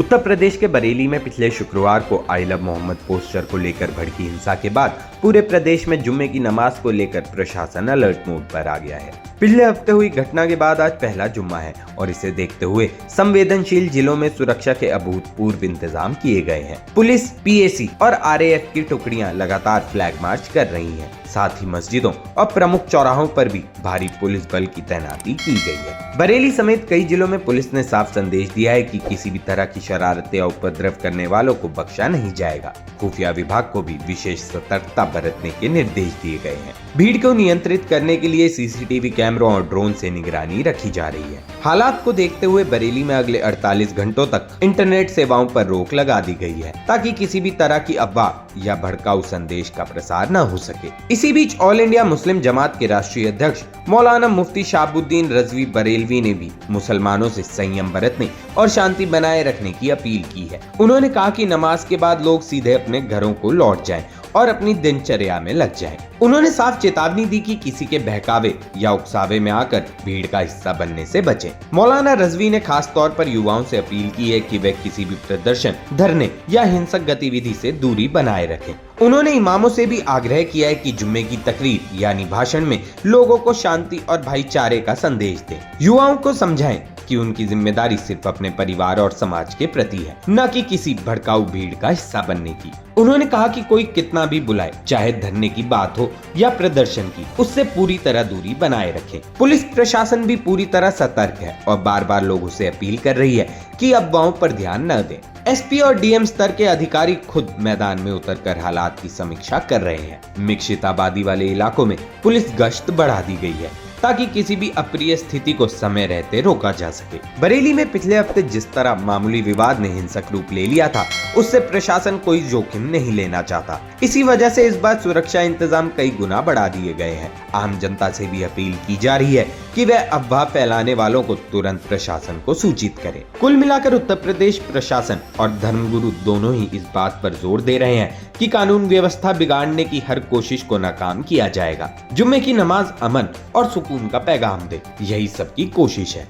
उत्तर प्रदेश के बरेली में पिछले शुक्रवार को आई लव मोहम्मद पोस्टर को लेकर भड़की हिंसा के बाद पूरे प्रदेश में जुम्मे की नमाज को लेकर प्रशासन अलर्ट मोड पर आ गया है। पिछले हफ्ते हुई घटना के बाद आज पहला जुम्मा है और इसे देखते हुए संवेदनशील जिलों में सुरक्षा के अभूतपूर्व इंतजाम किए गए हैं। पुलिस, पीएसी और आरएएफ की टुकड़ियां लगातार फ्लैग मार्च कर रही हैं। साथ ही मस्जिदों और प्रमुख चौराहों पर भी भारी पुलिस बल की तैनाती की गई है। बरेली समेत कई जिलों में पुलिस ने साफ संदेश दिया है कि किसी भी तरह की शरारत या उपद्रव करने वालों को बख्शा नहीं जाएगा। खुफिया विभाग को भी विशेष सतर्कता बरतने के निर्देश दिए गए हैं। भीड़ को नियंत्रित करने के लिए सीसीटीवी कैमरों और ड्रोन से निगरानी रखी जा रही है। हालात को देखते हुए बरेली में अगले 48 घंटों तक इंटरनेट सेवाओं पर रोक लगा दी गई है ताकि किसी भी तरह की अफवाह या भड़काऊ संदेश का प्रसार न हो सके। इसी बीच ऑल इंडिया मुस्लिम जमात के राष्ट्रीय अध्यक्ष मौलाना मुफ्ती शहाबुद्दीन रजवी बरेलवी ने भी मुसलमानों से संयम बरतने और शांति बनाए रखने की अपील की है। उन्होंने कहा कि नमाज के बाद लोग सीधे अपने घरों को लौट जाएं और अपनी दिनचर्या में लग जाएं। उन्होंने साफ चेतावनी दी कि किसी के बहकावे या उकसावे में आकर भीड़ का हिस्सा बनने से बचें। मौलाना रजवी ने खास तौर पर युवाओं से अपील की है कि वे किसी भी प्रदर्शन, धरने या हिंसक गतिविधि से दूरी बनाए रखें। उन्होंने इमामों से भी आग्रह किया है कि जुम्मे की तकरीर यानी भाषण में लोगों को शांति और भाईचारे का संदेश दें। युवाओं को समझाएं कि उनकी जिम्मेदारी सिर्फ अपने परिवार और समाज के प्रति है, न कि किसी भड़काऊ भीड़ का हिस्सा बनने की। उन्होंने कहा कि कोई कितना भी बुलाए, चाहे धरने की बात हो या प्रदर्शन की, उससे पूरी तरह दूरी बनाए रखें। पुलिस प्रशासन भी पूरी तरह सतर्क है और बार बार लोगों से अपील कर रही है कि अफवाहों पर ध्यान न दें। एसपी और डीएम स्तर के अधिकारी खुद मैदान में उतरकर हालात की समीक्षा कर रहे हैं। मिश्रित आबादी वाले इलाकों में पुलिस गश्त बढ़ा दी गई है ताकि किसी भी अप्रिय स्थिति को समय रहते रोका जा सके। बरेली में पिछले हफ्ते जिस तरह मामूली विवाद ने हिंसक रूप ले लिया था, उससे प्रशासन कोई जोखिम नहीं लेना चाहता। इसी वजह से इस बार सुरक्षा इंतजाम कई गुना बढ़ा दिए गए हैं। आम जनता से भी अपील की जा रही है कि वह अफवाह फैलाने वालों को तुरंत प्रशासन को सूचित करे। कुल मिलाकर उत्तर प्रदेश प्रशासन और धर्मगुरु दोनों ही इस बात पर जोर दे रहे हैं कि कानून व्यवस्था बिगाड़ने की हर कोशिश को नाकाम किया जाएगा। जुम्मे की नमाज अमन और सुकून का पैगाम दे, यही सबकी कोशिश है।